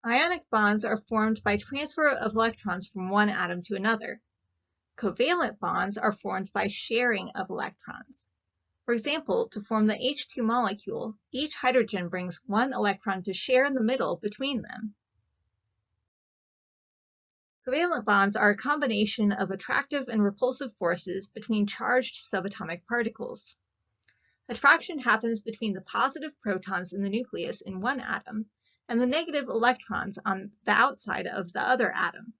Ionic bonds are formed by transfer of electrons from one atom to another. Covalent bonds are formed by sharing of electrons. For example, to form the H2 molecule, each hydrogen brings one electron to share in the middle between them. Covalent bonds are a combination of attractive and repulsive forces between charged subatomic particles. Attraction happens between the positive protons in the nucleus in one atom and the negative electrons on the outside of the other atom.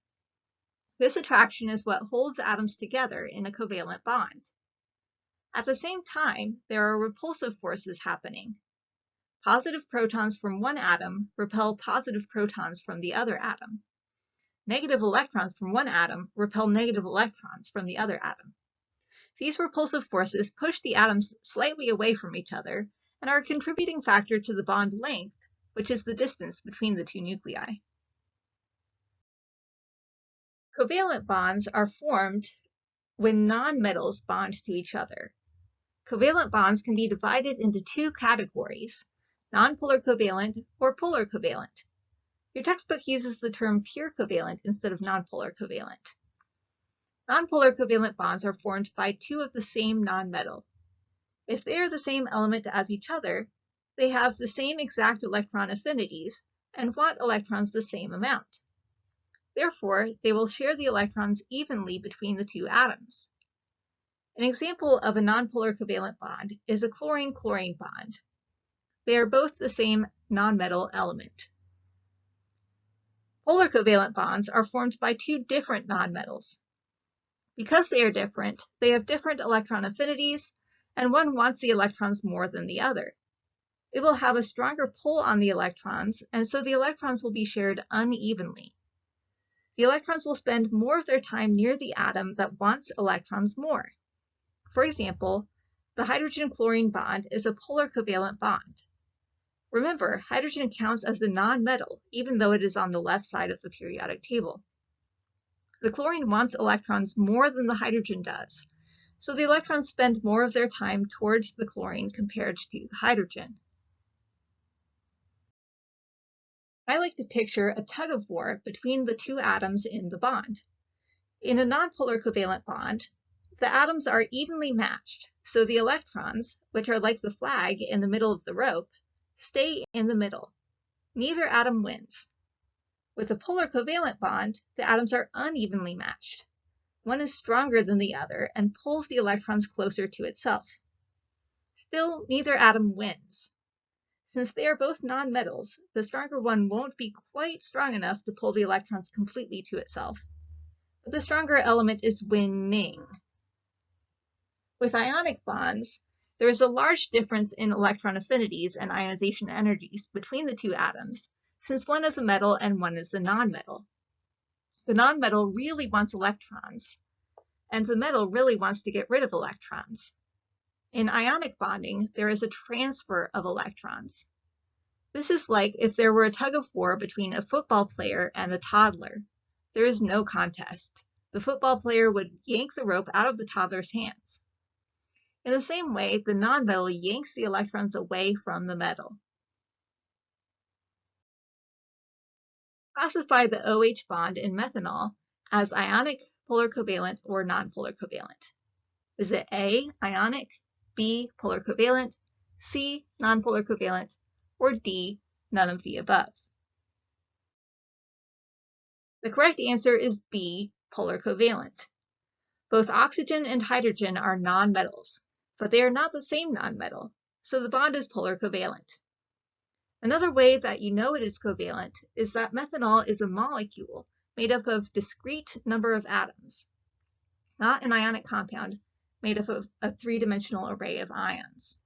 This attraction is what holds atoms together in a covalent bond. At the same time, there are repulsive forces happening. Positive protons from one atom repel positive protons from the other atom. Negative electrons from one atom repel negative electrons from the other atom. These repulsive forces push the atoms slightly away from each other and are a contributing factor to the bond length, which is the distance between the two nuclei. Covalent bonds are formed when nonmetals bond to each other. Covalent bonds can be divided into two categories, nonpolar covalent or polar covalent. Your textbook uses the term pure covalent instead of nonpolar covalent. Nonpolar covalent bonds are formed by two of the same nonmetal. If they are the same element as each other, they have the same exact electron affinities and want electrons the same amount. Therefore, they will share the electrons evenly between the two atoms. An example of a nonpolar covalent bond is a chlorine-chlorine bond. They are both the same nonmetal element. Polar covalent bonds are formed by two different nonmetals. Because they are different, they have different electron affinities, and one wants the electrons more than the other. It will have a stronger pull on the electrons, and so the electrons will be shared unevenly. The electrons will spend more of their time near the atom that wants electrons more. For example, the hydrogen-chlorine bond is a polar covalent bond. Remember, hydrogen counts as a nonmetal, even though it is on the left side of the periodic table. The chlorine wants electrons more than the hydrogen does, so the electrons spend more of their time towards the chlorine compared to the hydrogen. I like to picture a tug of war between the two atoms in the bond. In a nonpolar covalent bond, the atoms are evenly matched, so the electrons, which are like the flag in the middle of the rope, stay in the middle. Neither atom wins. With a polar covalent bond, the atoms are unevenly matched. One is stronger than the other and pulls the electrons closer to itself. Still, neither atom wins. Since they are both nonmetals, the stronger one won't be quite strong enough to pull the electrons completely to itself. But the stronger element is winning. With ionic bonds, there is a large difference in electron affinities and ionization energies between the two atoms, since one is a metal and one is a nonmetal. The nonmetal really wants electrons, and the metal really wants to get rid of electrons. In ionic bonding, there is a transfer of electrons. This is like if there were a tug of war between a football player and a toddler. There is no contest. The football player would yank the rope out of the toddler's hands. In the same way, the nonmetal yanks the electrons away from the metal. Classify the OH bond in methanol as ionic, polar covalent, or nonpolar covalent. Is it A, ionic, B, polar covalent, C, nonpolar covalent, or D, none of the above? The correct answer is B, polar covalent. Both oxygen and hydrogen are nonmetals, but they are not the same nonmetal, so the bond is polar covalent. Another way that you know it is covalent is that methanol is a molecule made up of discrete number of atoms, not an ionic compound made up of a three-dimensional array of ions.